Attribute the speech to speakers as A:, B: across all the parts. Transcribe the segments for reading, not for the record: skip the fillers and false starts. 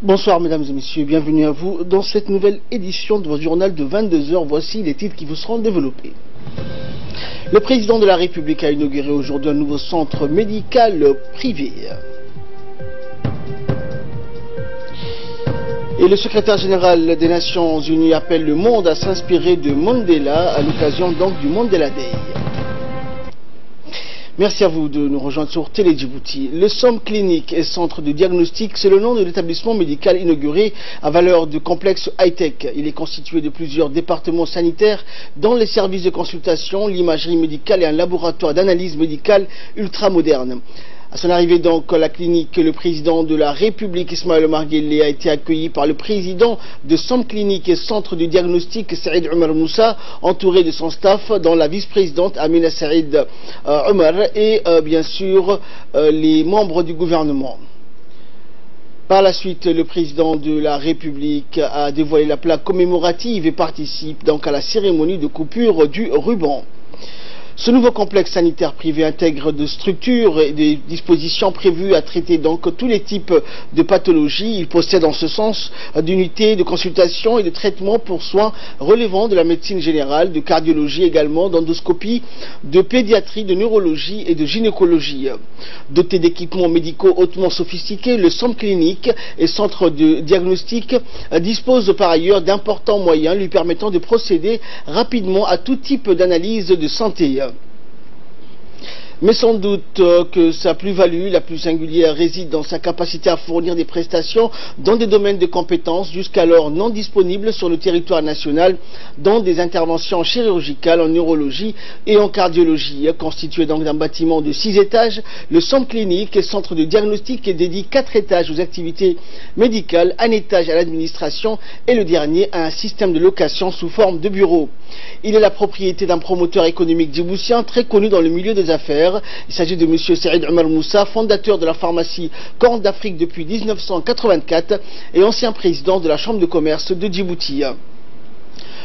A: Bonsoir mesdames et messieurs, bienvenue à vous dans cette nouvelle édition de votre journal de 22 heures. Voici les titres qui vous seront développés. Le président de la République a inauguré aujourd'hui un nouveau centre médical privé. Et le secrétaire général des Nations Unies appelle le monde à s'inspirer de Mandela à l'occasion donc du Mandela Day. Merci à vous de nous rejoindre sur Télé Djibouti. Le SOM Clinique et Centre de Diagnostic, c'est le nom de l'établissement médical inauguré à valeur de complexe high-tech. Il est constitué de plusieurs départements sanitaires dont les services de consultation, l'imagerie médicale et un laboratoire d'analyse médicale ultra moderne. À son arrivée donc à la clinique, le président de la République, Ismaël Omar Guelleh, a été accueilli par le président de SOM Clinique et Centre de Diagnostic, Saïd Omar Moussa, entouré de son staff, dont la vice-présidente Amina Saïd Omar et bien sûr les membres du gouvernement. Par la suite, le président de la République a dévoilé la plaque commémorative et participe donc à la cérémonie de coupure du ruban. Ce nouveau complexe sanitaire privé intègre de structures et des dispositions prévues à traiter donc tous les types de pathologies. Il possède en ce sens d'unités de consultation et de traitement pour soins relevant de la médecine générale, de cardiologie également, d'endoscopie, de pédiatrie, de neurologie et de gynécologie. Doté d'équipements médicaux hautement sophistiqués, le SOM Clinique et Centre de Diagnostic dispose par ailleurs d'importants moyens lui permettant de procéder rapidement à tout type d'analyse de santé. Mais sans doute que sa plus-value la plus singulière réside dans sa capacité à fournir des prestations dans des domaines de compétences jusqu'alors non disponibles sur le territoire national, dans des interventions chirurgicales en neurologie et en cardiologie. Constitué donc d'un bâtiment de 6 étages, le SOM Clinique et Centre de Diagnostic dédie 4 étages aux activités médicales, un étage à l'administration et le dernier à un système de location sous forme de bureau. Il est la propriété d'un promoteur économique djiboutien très connu dans le milieu des affaires. Il s'agit de M. Saïd Omar Moussa, fondateur de la pharmacie Corne d'Afrique depuis 1984 et ancien président de la Chambre de commerce de Djibouti.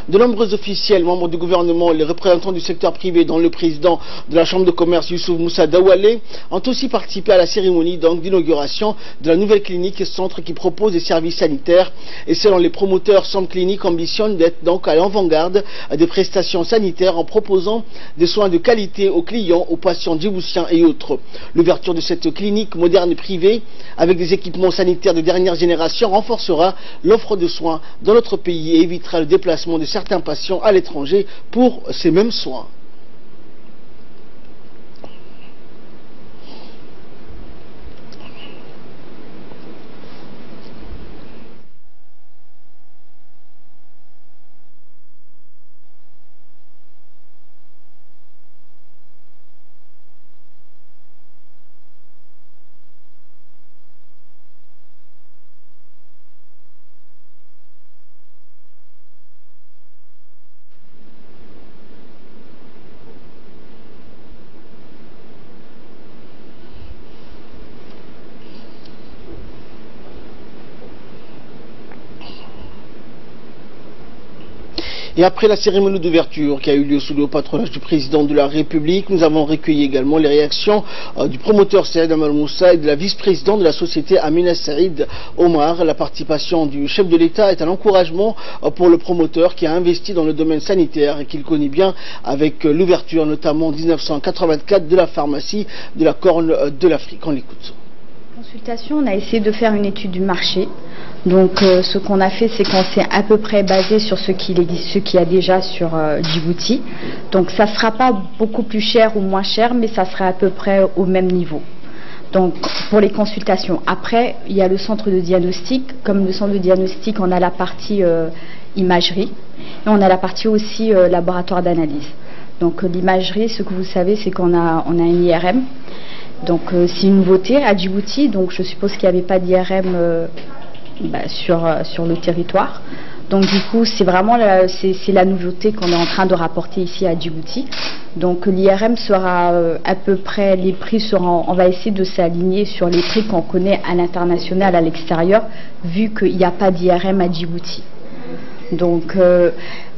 A: De nombreux officiels, membres du gouvernement et les représentants du secteur privé, dont le président de la Chambre de commerce, Youssouf Moussa Dawale, ont aussi participé à la cérémonie d'inauguration de la nouvelle clinique et centre qui propose des services sanitaires. Et selon les promoteurs, SOM Clinique ambitionne d'être donc à l'avant-garde des prestations sanitaires en proposant des soins de qualité aux clients, aux patients djiboutiens et autres. L'ouverture de cette clinique moderne privée, avec des équipements sanitaires de dernière génération, renforcera l'offre de soins dans notre pays et évitera le déplacement de certains patients à l'étranger pour ces mêmes soins. Et après la cérémonie d'ouverture qui a eu lieu sous le patronage du président de la République, nous avons recueilli également les réactions du promoteur Saïd Omar Moussa et de la vice-présidente de la société Amina Saïd Omar. La participation du chef de l'État est un encouragement pour le promoteur qui a investi dans le domaine sanitaire et qu'il connaît bien avec l'ouverture notamment en 1984 de la pharmacie de la Corne de l'Afrique. On l'écoute.
B: Consultation, on a essayé de faire une étude du marché. Donc ce qu'on a fait, c'est qu'on s'est à peu près basé sur ce qu'il y a déjà sur Djibouti. Donc ça ne sera pas beaucoup plus cher ou moins cher, mais ça sera à peu près au même niveau. Donc pour les consultations. Après, il y a le centre de diagnostic. Comme le centre de diagnostic, on a la partie imagerie et on a la partie aussi laboratoire d'analyse. Donc l'imagerie, ce que vous savez, c'est qu'on a un IRM. Donc c'est une nouveauté à Djibouti, donc je suppose qu'il n'y avait pas d'IRM sur le territoire. Donc du coup c'est vraiment c'est la nouveauté qu'on est en train de rapporter ici à Djibouti. Donc l'IRM sera à peu près, les prix seront, on va essayer de s'aligner sur les prix qu'on connaît à l'international, à l'extérieur, vu qu'il n'y a pas d'IRM à Djibouti. Donc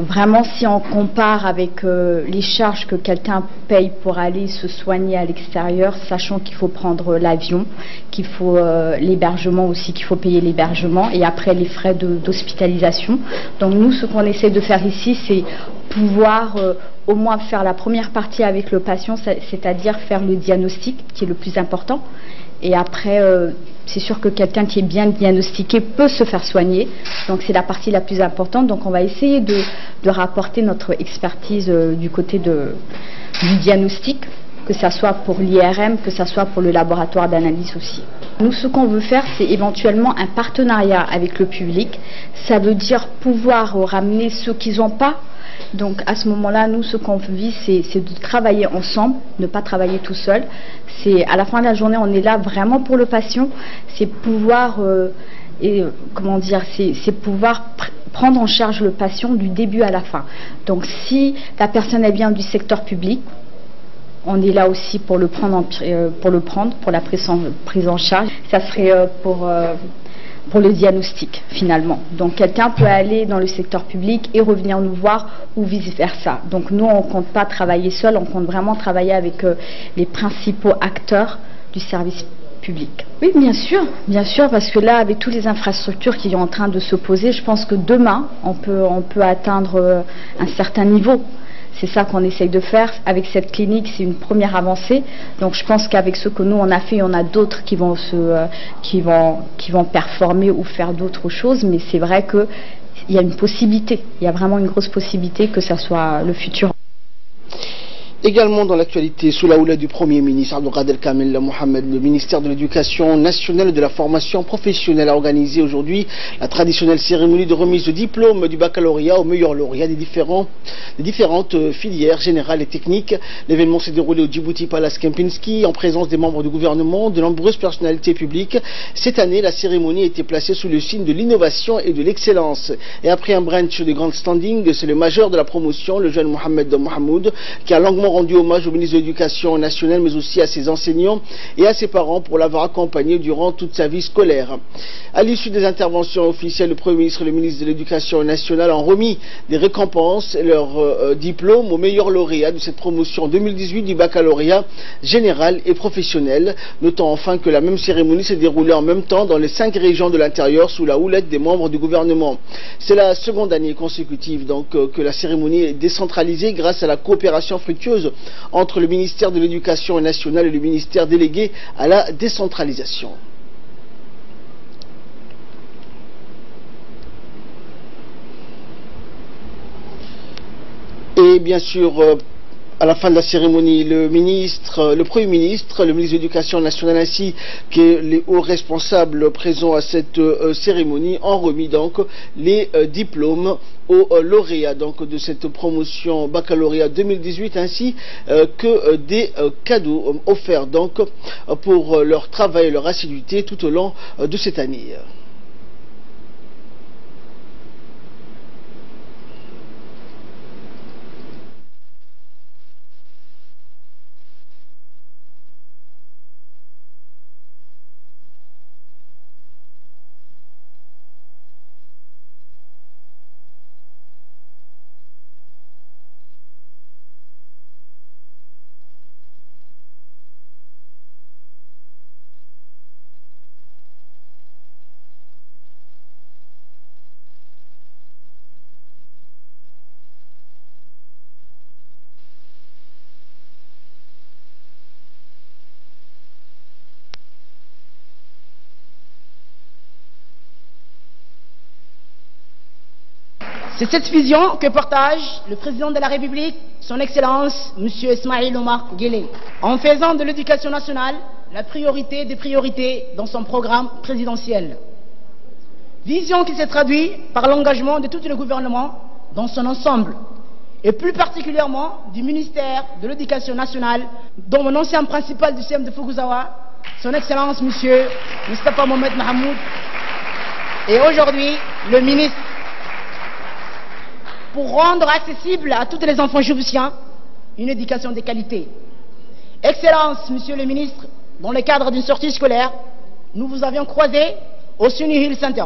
B: vraiment, si on compare avec les charges que quelqu'un paye pour aller se soigner à l'extérieur, sachant qu'il faut prendre l'avion, qu'il faut l'hébergement aussi, qu'il faut payer l'hébergement et après les frais d'hospitalisation. Donc nous, ce qu'on essaie de faire ici, c'est pouvoir au moins faire la première partie avec le patient, c'est-à-dire faire le diagnostic qui est le plus important. Et après, c'est sûr que quelqu'un qui est bien diagnostiqué peut se faire soigner. Donc c'est la partie la plus importante. Donc on va essayer de rapporter notre expertise du côté du diagnostic, que ça soit pour l'IRM, que ça soit pour le laboratoire d'analyse aussi. Nous, ce qu'on veut faire, c'est éventuellement un partenariat avec le public. Ça veut dire pouvoir ramener ceux qui n'ont pas. Donc à ce moment-là, nous, ce qu'on vise, c'est de travailler ensemble, ne pas travailler tout seul. C'est à la fin de la journée, on est là vraiment pour le patient. C'est pouvoir, comment dire, c'est pouvoir prendre en charge le patient du début à la fin. Donc si la personne vient du secteur public, on est là aussi pour le prendre, pour la prise en charge. Ça serait pour le diagnostic finalement. Donc quelqu'un peut aller dans le secteur public et revenir nous voir ou vice-versa. Donc nous, on ne compte pas travailler seul, on compte vraiment travailler avec les principaux acteurs du service public. Oui, bien sûr, parce que là, avec toutes les infrastructures qui sont en train de se poser, je pense que demain, on peut atteindre un certain niveau. C'est ça qu'on essaye de faire. Avec cette clinique, c'est une première avancée. Donc je pense qu'avec ce que nous on a fait, il y en a d'autres qui vont performer ou faire d'autres choses. Mais c'est vrai qu'il y a une possibilité. Il y a vraiment une grosse possibilité que ça soit le futur.
A: Également dans l'actualité, sous la houlette du Premier ministre Abdelkader Kamel Mohamed, le ministère de l'Éducation nationale et de la formation professionnelle a organisé aujourd'hui la traditionnelle cérémonie de remise de diplôme du baccalauréat aux meilleurs lauréats des différentes filières générales et techniques. L'événement s'est déroulé au Djibouti Palace Kempinski en présence des membres du gouvernement, de nombreuses personnalités publiques. Cette année, la cérémonie a été placée sous le signe de l'innovation et de l'excellence. Et après un brunch de grand standing, c'est le major de la promotion, le jeune Mohamed Mohamoud, qui a longuement rendu hommage au ministre de l'Éducation nationale, mais aussi à ses enseignants et à ses parents pour l'avoir accompagné durant toute sa vie scolaire. À l'issue des interventions officielles, le Premier ministre et le ministre de l'Éducation nationale ont remis des récompenses et leurs diplômes aux meilleurs lauréats de cette promotion 2018 du baccalauréat général et professionnel. Notons enfin que la même cérémonie s'est déroulée en même temps dans les 5 régions de l'intérieur sous la houlette des membres du gouvernement. C'est la seconde année consécutive donc que la cérémonie est décentralisée grâce à la coopération fructueuse entre le ministère de l'Éducation nationale et le ministère délégué à la décentralisation. Et bien sûr, à la fin de la cérémonie, le Premier ministre, le ministre de l'Éducation nationale ainsi que les hauts responsables présents à cette cérémonie ont remis donc les diplômes aux lauréats donc de cette promotion baccalauréat 2018 ainsi que des cadeaux offerts donc pour leur travail et leur assiduité tout au long de cette année.
C: C'est cette vision que partage le président de la République, son Excellence, M. Ismaïl Omar Guelleh, en faisant de l'éducation nationale la priorité des priorités dans son programme présidentiel. Vision qui s'est traduite par l'engagement de tout le gouvernement dans son ensemble, et plus particulièrement du ministère de l'Éducation nationale, dont mon ancien principal du CEM de Fukuzawa, son Excellence M. Moustapha Mohamed Mahamoud, et aujourd'hui le ministre, pour rendre accessible à tous les enfants djiboutiens une éducation de qualité. Excellence, Monsieur le ministre, dans le cadre d'une sortie scolaire, nous vous avions croisé au Sunny Hill Center.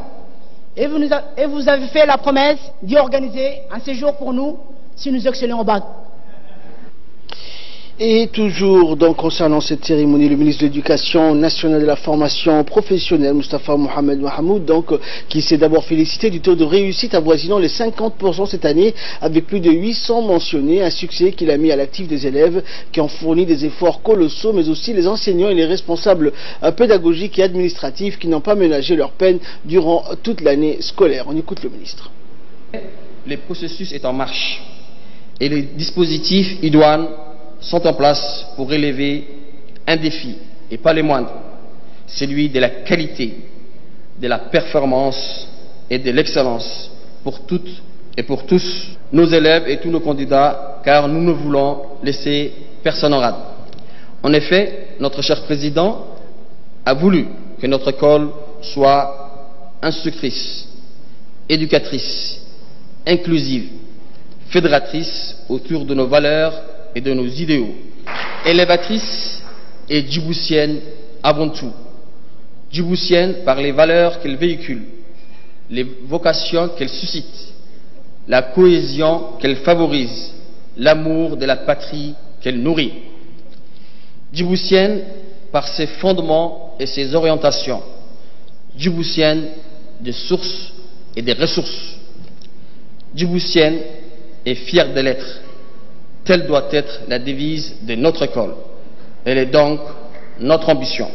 C: et vous avez fait la promesse d'y organiser un séjour pour nous si nous excellons au bac.
A: Et toujours donc concernant cette cérémonie, le ministre de l'Éducation nationale et de la formation professionnelle, Moustapha Mohamed Mahamoud, donc, qui s'est d'abord félicité du taux de réussite avoisinant les 50% cette année, avec plus de 800 mentionnés, un succès qu'il a mis à l'actif des élèves qui ont fourni des efforts colossaux, mais aussi les enseignants et les responsables pédagogiques et administratifs qui n'ont pas ménagé leur peine durant toute l'année scolaire. On écoute le ministre.
D: Le processus est en marche et les dispositifs idoines sont en place pour relever un défi, et pas les moindres, celui de la qualité, de la performance et de l'excellence pour toutes et pour tous nos élèves et tous nos candidats, car nous ne voulons laisser personne en rade. En effet, notre cher président a voulu que notre école soit instructrice, éducatrice, inclusive, fédératrice autour de nos valeurs et de nos idéaux, élévatrice et djiboutienne avant tout. Djiboutienne par les valeurs qu'elle véhicule, les vocations qu'elle suscite, la cohésion qu'elle favorise, l'amour de la patrie qu'elle nourrit. Djiboutienne par ses fondements et ses orientations. Djiboutienne de sources et des ressources. Djiboutienne est fière de l'être. Telle doit être la devise de notre école. Elle est donc notre ambition.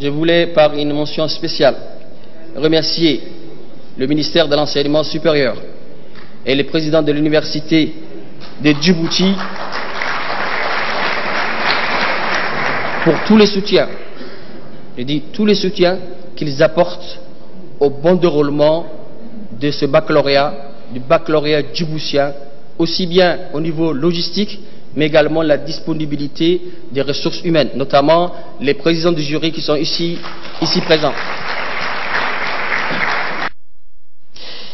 D: Je voulais, par une mention spéciale, remercier le ministère de l'Enseignement supérieur et le président de l'Université de Djibouti pour tous les soutiens, je dis tous les soutiens qu'ils apportent au bon déroulement de ce baccalauréat, du baccalauréat djiboutien, aussi bien au niveau logistique, mais également la disponibilité des ressources humaines, notamment les présidents du jury qui sont ici présents.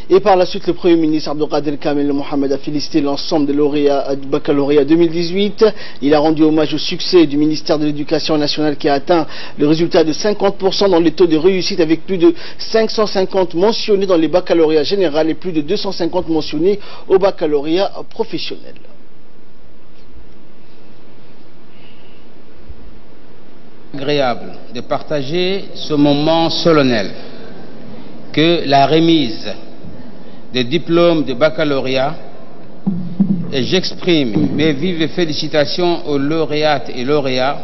A: Et par la suite, le Premier ministre Abdelkader Kamel Mohamed a félicité l'ensemble des lauréats du baccalauréat 2018. Il a rendu hommage au succès du ministère de l'Éducation nationale qui a atteint le résultat de 50% dans les taux de réussite, avec plus de 550 mentionnés dans les baccalauréats général et plus de 250 mentionnés au baccalauréat professionnel.
E: Agréable de partager ce moment solennel que la remise des diplômes de baccalauréat, et j'exprime mes vives félicitations aux lauréates et lauréats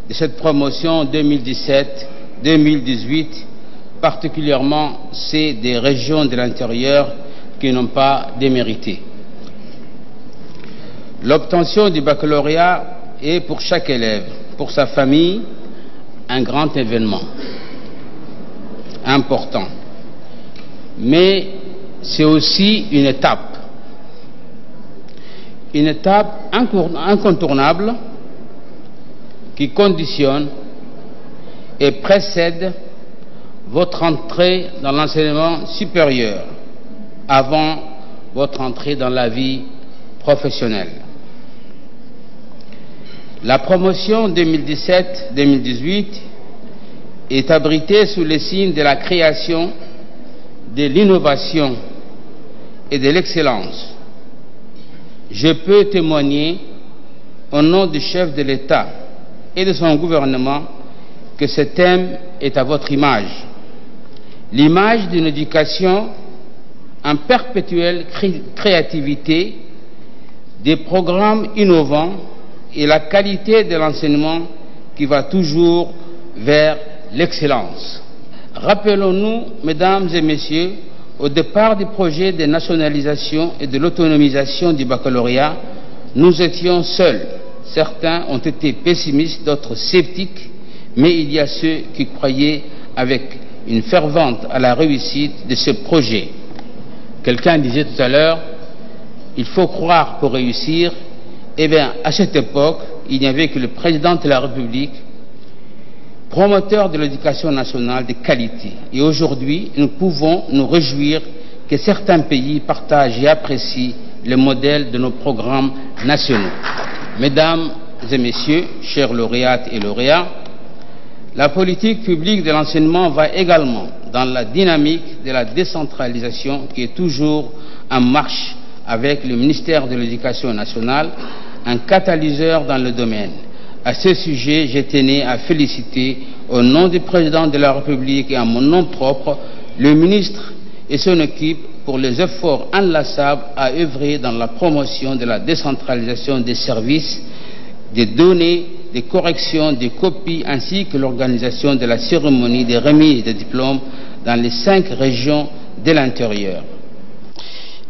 E: de cette promotion 2017-2018, particulièrement ceux des régions de l'intérieur qui n'ont pas démérité. L'obtention du baccalauréat est pour chaque élève, pour sa famille, un grand événement important. Mais c'est aussi une étape incontournable qui conditionne et précède votre entrée dans l'enseignement supérieur avant votre entrée dans la vie professionnelle. La promotion 2017-2018 est abritée sous le signe de la création, de l'innovation et de l'excellence. Je peux témoigner au nom du chef de l'État et de son gouvernement que ce thème est à votre image. L'image d'une éducation en perpétuelle créativité, des programmes innovants et la qualité de l'enseignement qui va toujours vers l'excellence. Rappelons-nous, mesdames et messieurs, au départ du projet de nationalisation et de l'autonomisation du baccalauréat, nous étions seuls. Certains ont été pessimistes, d'autres sceptiques, mais il y a ceux qui croyaient avec une fervente à la réussite de ce projet. Quelqu'un disait tout à l'heure, il faut croire pour réussir. Eh bien, à cette époque, il n'y avait que le président de la République, promoteur de l'éducation nationale de qualité. Et aujourd'hui, nous pouvons nous réjouir que certains pays partagent et apprécient le modèle de nos programmes nationaux. Mesdames et messieurs, chers lauréates et lauréats, La politique publique de l'enseignement va également dans la dynamique de la décentralisation qui est toujours en marche avec le ministère de l'Éducation nationale, un catalyseur dans le domaine. À ce sujet, je tenais à féliciter au nom du président de la République et à mon nom propre, le ministre et son équipe pour les efforts inlassables à œuvrer dans la promotion de la décentralisation des services, des données, des corrections, des copies, ainsi que l'organisation de la cérémonie des remises de diplômes dans les 5 régions de l'intérieur.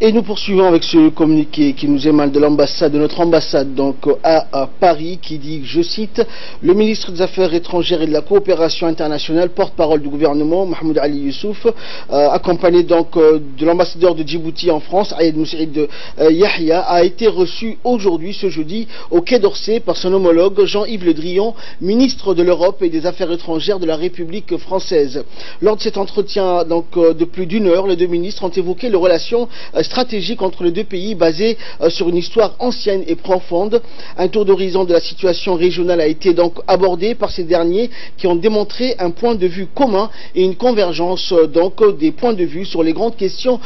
A: Et nous poursuivons avec ce communiqué qui nous émane de l'ambassade, de notre ambassade donc à Paris, qui dit, je cite, le ministre des Affaires étrangères et de la coopération internationale, porte-parole du gouvernement, Mahmoud Ali Youssouf, accompagné donc de l'ambassadeur de Djibouti en France, Ayed Moussaïd Yahya, a été reçu aujourd'hui, ce jeudi, au Quai d'Orsay par son homologue Jean-Yves Le Drian, ministre de l'Europe et des Affaires étrangères de la République française. Lors de cet entretien donc de plus d'1 heure, les deux ministres ont évoqué les relations stratégique entre les deux pays basé sur une histoire ancienne et profonde. Un tour d'horizon de la situation régionale a été donc abordé par ces derniers qui ont démontré un point de vue commun et une convergence donc des points de vue sur les grandes questions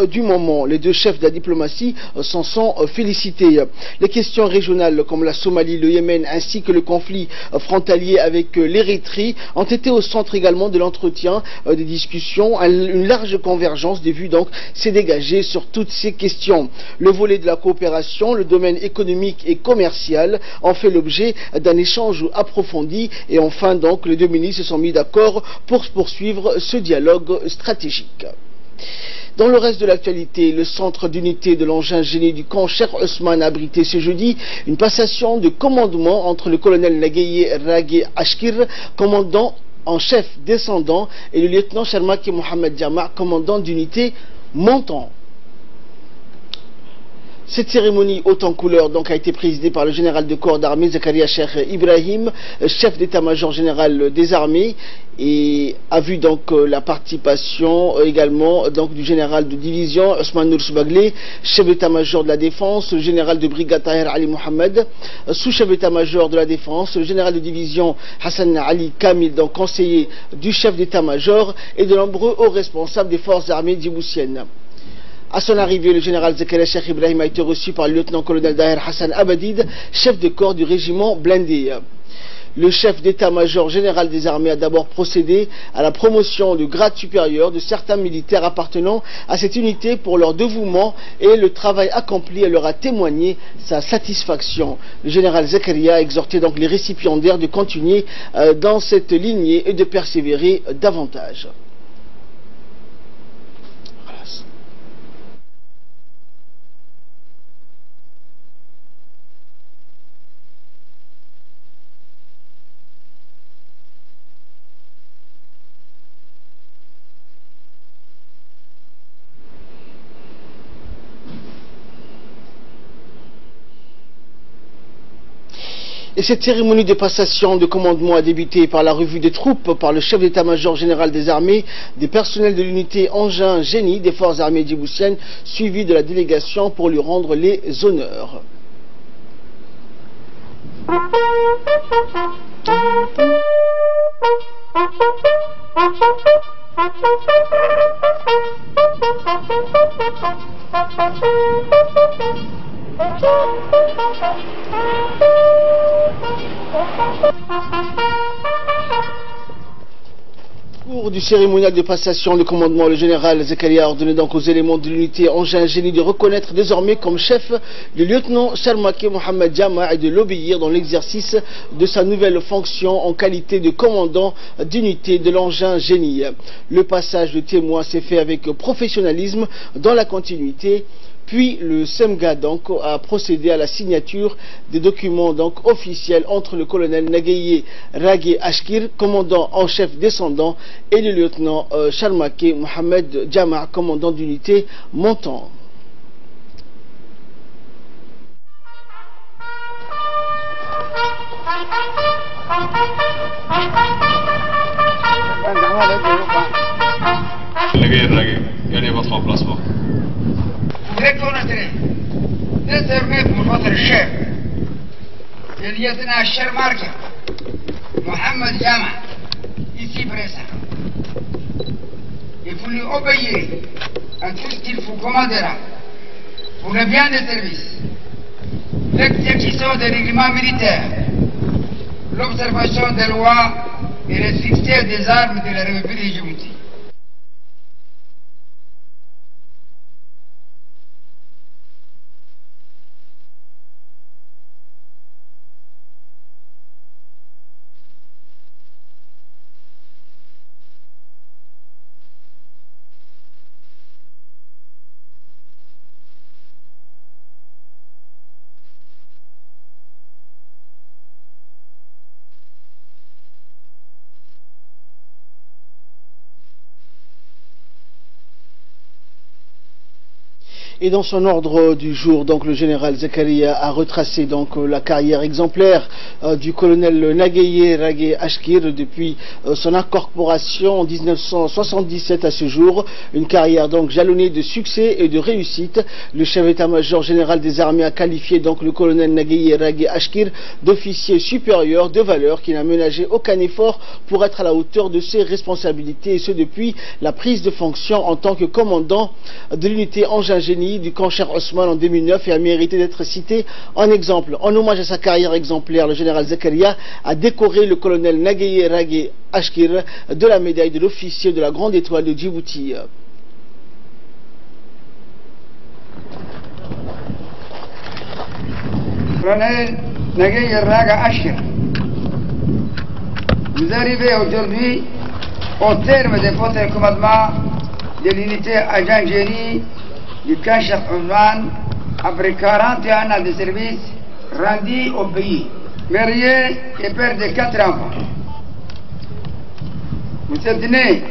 A: du moment. Les deux chefs de la diplomatie s'en sont félicités. Les questions régionales comme la Somalie, le Yémen ainsi que le conflit frontalier avec l'Érythrée ont été au centre également de l'entretien, des discussions. Une large convergence des vues donc s'est dégagée sur toutes ces questions. Le volet de la coopération, le domaine économique et commercial ont fait l'objet d'un échange approfondi et enfin donc les deux ministres se sont mis d'accord pour poursuivre ce dialogue stratégique. Dans le reste de l'actualité, le centre d'unité de l'engin génie du camp Cheikh Ousmane a abrité ce jeudi une passation de commandement entre le colonel Nagaye Ragé Ashkir, commandant en chef descendant, et le lieutenant Sharmaki Mohamed Jama, commandant d'unité montant. Cette cérémonie haute en couleur donc a été présidée par le général de corps d'armée Zakaria Cheikh Ibrahim, chef d'état-major général des armées, et a vu donc la participation également donc du général de division Ousmane Nour Soubaglé, chef d'état-major de la défense, le général de brigade Tahir Ali Mohamed, sous-chef d'état-major de la défense, le général de division Hassan Ali Kamil, donc conseiller du chef d'état-major, et de nombreux hauts responsables des forces armées djiboutiennes. À son arrivée, le général Zakaria Cheikh Ibrahim a été reçu par le lieutenant-colonel Daher Hassan Abadid, chef de corps du régiment blindé. Le chef d'état-major général des armées a d'abord procédé à la promotion du grade supérieur de certains militaires appartenant à cette unité pour leur dévouement, et le travail accompli leur a témoigné sa satisfaction. Le général Zakaria a exhorté donc les récipiendaires de continuer dans cette lignée et de persévérer davantage. Et cette cérémonie de passation de commandement a débuté par la revue des troupes par le chef d'état-major général des armées, des personnels de l'unité engin génie des forces armées djiboutiennes, suivi de la délégation pour lui rendre les honneurs. Au cours du cérémonial de passation de commandement, le général Zakaria a ordonné donc aux éléments de l'unité engin génie de reconnaître désormais comme chef le lieutenant Sharmaki Mohamed Jama et de l'obéir dans l'exercice de sa nouvelle fonction en qualité de commandant d'unité de l'engin génie. Le passage de témoin s'est fait avec professionnalisme dans la continuité. Puis le SEMGA donc a procédé à la signature des documents donc officiels entre le colonel Nagaye Ragé Ashkir, commandant en chef descendant, et le lieutenant Sharmaki Mohamed Jama, commandant d'unité montant.
F: نترميك من الشيخ سيدنا الشرماركي محمد جامع ici présent. Et vous lui obéirez à tout ce qu'il vous commandera pour le bien des services, l'exécution des règlements militaires, l'observation des lois et le succès des armes de la République de Djibouti.
A: Et dans son ordre du jour, donc, le général Zakaria a retracé donc, la carrière exemplaire du colonel Nagaye Rage Ashkir depuis son incorporation en 1977 à ce jour. Une carrière donc jalonnée de succès et de réussite. Le chef d'état-major général des armées a qualifié donc le colonel Nagaye Rage Ashkir d'officier supérieur de valeur qui n'a ménagé aucun effort pour être à la hauteur de ses responsabilités, et ce depuis la prise de fonction en tant que commandant de l'unité Engin-Génie du camp Cheikh Ousmane en 2009, et a mérité d'être cité en exemple. En hommage à sa carrière exemplaire, le général Zakaria a décoré le colonel Nagaye Rage Ashkir de la médaille de l'officier de la Grande Étoile de Djibouti.
F: Colonel Nagaye Rage Ashkir, vous arrivez aujourd'hui au terme de votre commandement de l'unité Agent Génie du camp Cheikh Ousmane après 41 ans de service rendus au pays. Marié et père de 4 enfants. Vous êtes né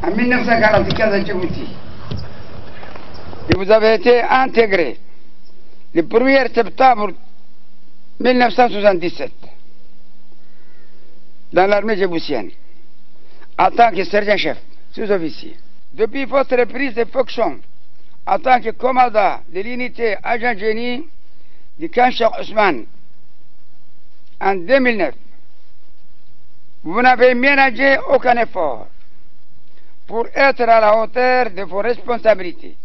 F: en 1944 à Djibouti et vous avez été intégré le 1er septembre 1977 dans l'armée djiboutienne en tant que sergent-chef, sous-officier. Depuis votre prise de fonction en tant que commandant de l'unité Agent Génie du camp Cheikh Ousmane en 2009, vous n'avez ménagé aucun effort pour être à la hauteur de vos responsabilités,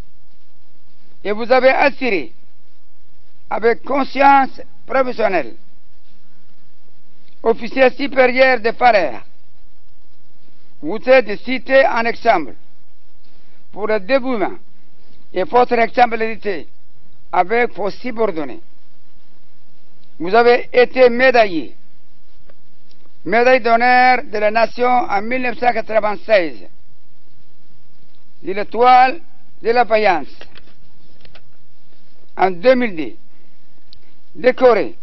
F: et vous avez assuré avec conscience professionnelle, officier supérieur de valeur, vous êtes cité en exemple pour le dévouement et votre exemplarité avec vos subordonnés. Vous avez été médaillé, médaille d'honneur de la nation en 1996, de l'étoile de la Vaillance en 2002, décoré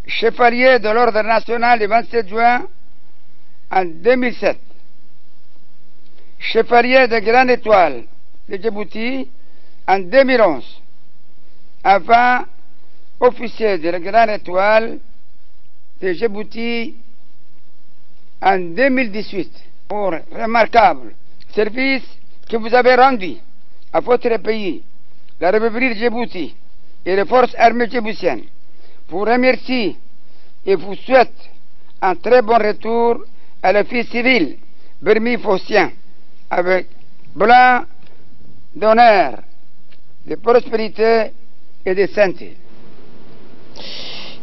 F: chevalier de l'ordre national du 27 juin en 2007, chevalier de Grande Étoile de Djibouti en 2011, enfin officier de la Grande Étoile de Djibouti en 2018 pour remarquable service que vous avez rendu à votre pays, la République de Djibouti et les forces armées djiboutiennes. Vous remercie et vous souhaite un très bon retour à l'office civil Bermi Fossien avec blanc d'honneur, de prospérité et de santé.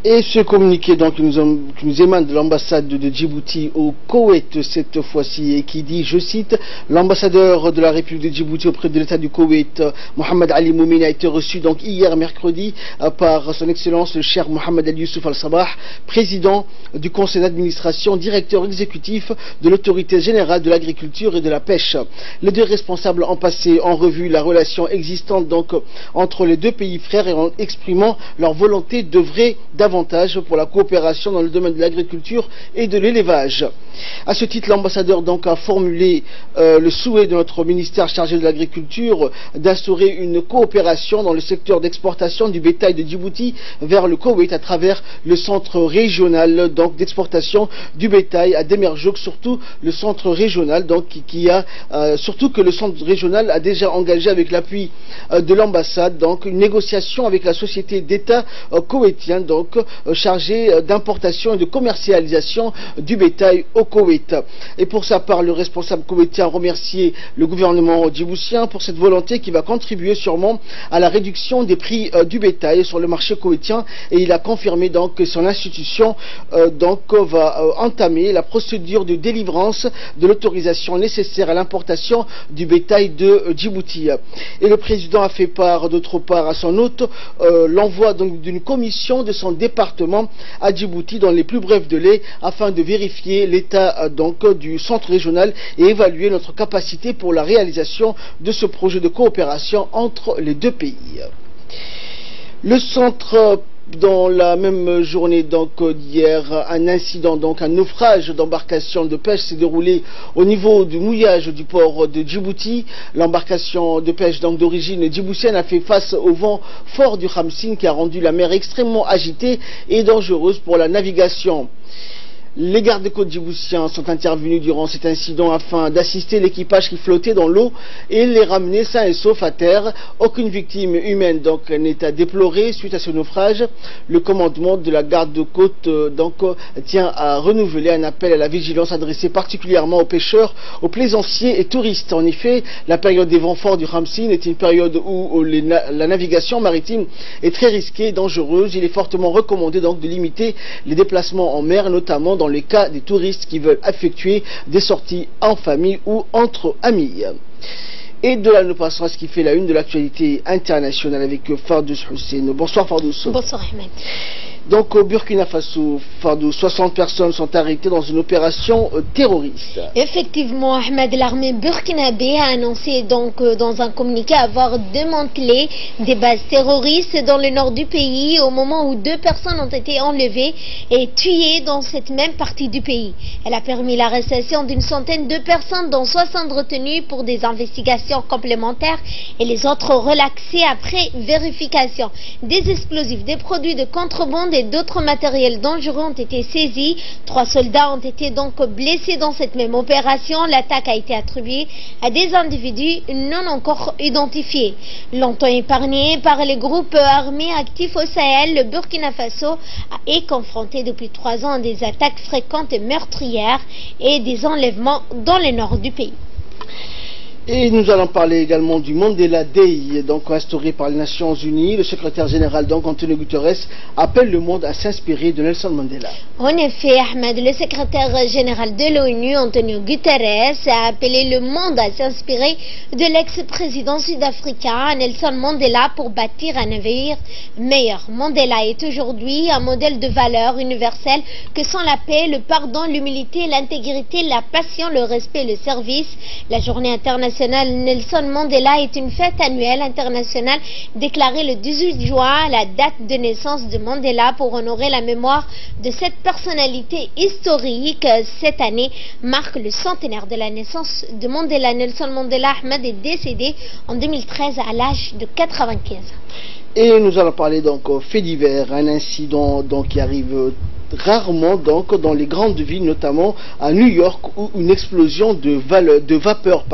A: Et ce communiqué donc, qui nous émane de l'ambassade de Djibouti au Koweït cette fois-ci, et qui dit, je cite, l'ambassadeur de la République de Djibouti auprès de l'État du Koweït, Mohamed Ali Moumine, a été reçu donc hier mercredi par son Excellence le cher Mohamed Ali Youssouf Al-Sabah, président du conseil d'administration, directeur exécutif de l'autorité générale de l'agriculture et de la pêche. Les deux responsables ont passé en revue la relation existante donc entre les deux pays frères et en exprimant leur volonté d'œuvrer davantage pour la coopération dans le domaine de l'agriculture et de l'élevage. À ce titre, l'ambassadeur donc a formulé le souhait de notre ministère chargé de l'agriculture d'instaurer une coopération dans le secteur d'exportation du bétail de Djibouti vers le Koweït à travers le centre régional donc d'exportation du bétail à Demerjouk, surtout le centre régional donc surtout que le centre régional a déjà engagé avec l'appui de l'ambassade donc une négociation avec la société d'État koweïtienne donc chargé d'importation et de commercialisation du bétail au Koweït. Et pour sa part, le responsable koweïtien a remercié le gouvernement djiboutien pour cette volonté qui va contribuer sûrement à la réduction des prix du bétail sur le marché koweïtien, et il a confirmé donc que son institution va entamer la procédure de délivrance de l'autorisation nécessaire à l'importation du bétail de Djibouti. Et le président a fait part d'autre part à son hôte l'envoi donc d'une commission de son département à Djibouti dans les plus brefs délais afin de vérifier l'état du centre régional et évaluer notre capacité pour la réalisation de ce projet de coopération entre les deux pays. Le centre, dans la même journée d'hier, un incident, un naufrage d'embarcation de pêche s'est déroulé au niveau du mouillage du port de Djibouti. L'embarcation de pêche d'origine djiboutienne a fait face au vent fort du Khamsin qui a rendu la mer extrêmement agitée et dangereuse pour la navigation. Les gardes-côtes djiboutiens sont intervenus durant cet incident afin d'assister l'équipage qui flottait dans l'eau et les ramener sains et saufs à terre. Aucune victime humaine n'est à déplorer suite à ce naufrage. Le commandement de la garde-côte tient à renouveler un appel à la vigilance adressé particulièrement aux pêcheurs, aux plaisanciers et touristes. En effet, la période des vents forts du Khamsin est une période où la navigation maritime est très risquée et dangereuse. Il est fortement recommandé de limiter les déplacements en mer, notamment dans le cas des touristes qui veulent effectuer des sorties en famille ou entre amis. Et de là, nous passons à ce qui fait la une de l'actualité internationale avec Fardous Hussein. Bonsoir Fardous.
G: Bonsoir Ahmed.
A: Donc au Burkina Faso, 60 personnes sont arrêtées dans une opération terroriste.
G: Effectivement, Ahmed, l'armée burkinabé a annoncé dans un communiqué avoir démantelé des bases terroristes dans le nord du pays au moment où 2 personnes ont été enlevées et tuées dans cette même partie du pays. Elle a permis l'arrestation d'une centaine de personnes, dont 60 retenues pour des investigations complémentaires et les autres relaxées après vérification. Des explosifs, des produits de contrebande et d'autres matériels dangereux ont été saisis. 3 soldats ont été blessés dans cette même opération. L'attaque a été attribuée à des individus non encore identifiés. Longtemps épargné par les groupes armés actifs au Sahel, le Burkina Faso est confronté depuis 3 ans à des attaques fréquentes et meurtrières et des enlèvements dans le nord du pays.
A: Et nous allons parler également du Mandela Day, instauré par les Nations Unies. Le secrétaire général, Antonio Guterres, appelle le monde à s'inspirer de Nelson Mandela.
G: En effet, Ahmed, le secrétaire général de l'ONU, Antonio Guterres, a appelé le monde à s'inspirer de l'ex-président sud-africain Nelson Mandela pour bâtir un avenir meilleur. Mandela est aujourd'hui un modèle de valeurs universelles que sont la paix, le pardon, l'humilité, l'intégrité, la passion, le respect et le service. La journée internationale Nelson Mandela est une fête annuelle internationale déclarée le 18 juin, la date de naissance de Mandela, pour honorer la mémoire de cette personnalité historique. Cette année marque le centenaire de la naissance de Mandela. Nelson Mandela Ahmed est décédé en 2013 à l'âge de 95 ans.
A: Et nous allons parler fait divers, un incident qui arrive rarement dans les grandes villes, notamment à New York, où une explosion de vapeur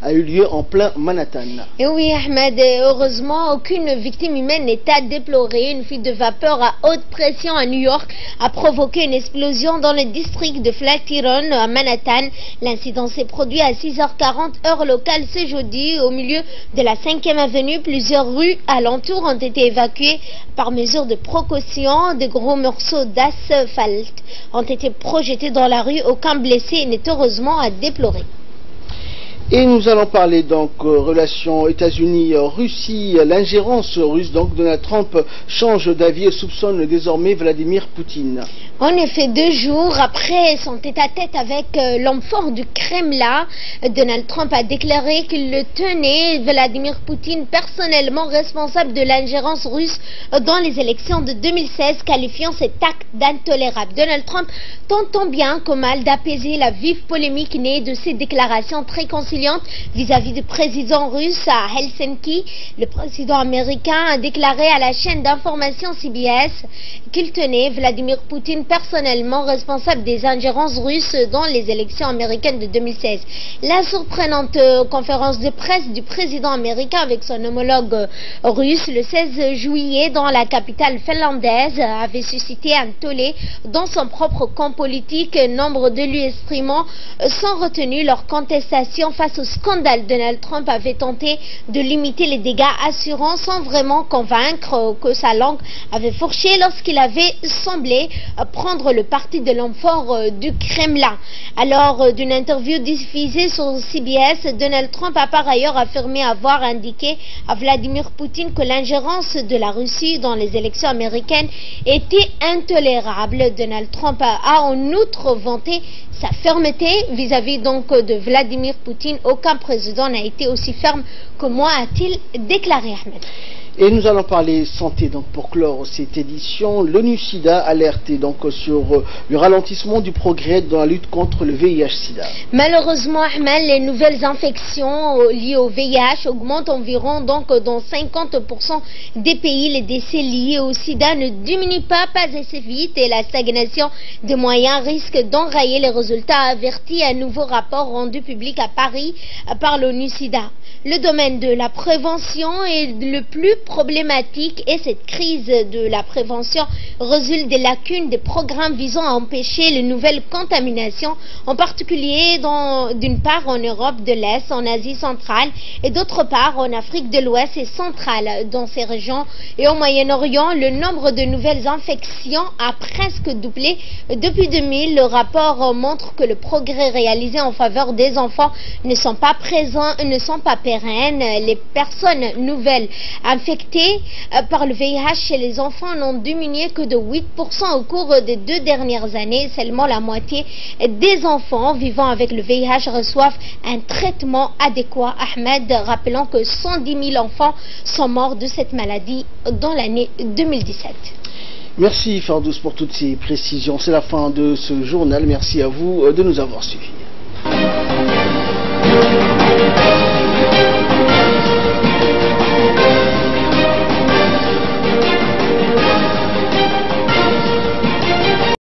A: a eu lieu en plein Manhattan.
G: Et oui Ahmed, heureusement aucune victime humaine n'est à déplorer. Une fuite de vapeur à haute pression à New York a provoqué une explosion dans le district de Flatiron à Manhattan. L'incident s'est produit à 6h40 heure locale ce jeudi au milieu de la 5e avenue. Plusieurs rues alentours ont été évacuées par mesure de précaution. De gros morceaux d'asphalte ont été projetés dans la rue. Aucun blessé n'est heureusement à déplorer.
A: Et nous allons parler relations États-Unis-Russie, l'ingérence russe. Donald Trump change d'avis et soupçonne désormais Vladimir Poutine.
G: En effet, 2 jours après son tête-à-tête avec l'homme fort du Kremlin, Donald Trump a déclaré qu'il le tenait, Vladimir Poutine, personnellement responsable de l'ingérence russe dans les élections de 2016, qualifiant cet acte d'intolérable. Donald Trump tente tant bien que mal d'apaiser la vive polémique née de ses déclarations très conciliantes vis-à-vis du président russe à Helsinki. Le président américain a déclaré à la chaîne d'information CBS qu'il tenait Vladimir Poutine personnellement responsable des ingérences russes dans les élections américaines de 2016. La surprenante conférence de presse du président américain avec son homologue russe le 16 juillet dans la capitale finlandaise avait suscité un tollé dans son propre camp politique, nombre de lui estimant sans retenue leur contestation face au scandale. Donald Trump avait tenté de limiter les dégâts, assurant sans vraiment convaincre que sa langue avait fourché lorsqu'il avait semblé prendre le parti de l'homme fort du Kremlin. Alors, d'une interview diffusée sur CBS, Donald Trump a par ailleurs affirmé avoir indiqué à Vladimir Poutine que l'ingérence de la Russie dans les élections américaines était intolérable. Donald Trump a en outre vanté sa fermeté vis-à-vis donc de Vladimir Poutine. Aucun président n'a été aussi ferme que moi, a-t-il déclaré, Ahmed.
A: Et nous allons parler santé donc pour clore cette édition. L'ONU-SIDA alerte donc sur le ralentissement du progrès dans la lutte contre le VIH-SIDA.
G: Malheureusement, Ahmed, les nouvelles infections liées au VIH augmentent environ donc dans 50% des pays. Les décès liés au SIDA ne diminuent pas assez vite et la stagnation des moyens risque d'enrayer les résultats, avertit un nouveau rapport rendu public à Paris par l'ONU-SIDA. Le domaine de la prévention est le plus problématique et cette crise de la prévention résulte des lacunes des programmes visant à empêcher les nouvelles contaminations, en particulier d'une part en Europe de l'Est, en Asie centrale et d'autre part en Afrique de l'Ouest et centrale. Dans ces régions et au Moyen-Orient, le nombre de nouvelles infections a presque doublé depuis 2000. Le rapport montre que le progrès réalisé en faveur des enfants ne sont pas pérennes. Les personnes nouvelles infectées par le VIH chez les enfants n'ont diminué que de 8% au cours des 2 dernières années. Seulement la moitié des enfants vivant avec le VIH reçoivent un traitement adéquat. Ahmed, rappelons que 110 000 enfants sont morts de cette maladie dans l'année 2017.
A: Merci Fardous pour toutes ces précisions. C'est la fin de ce journal. Merci à vous de nous avoir suivis.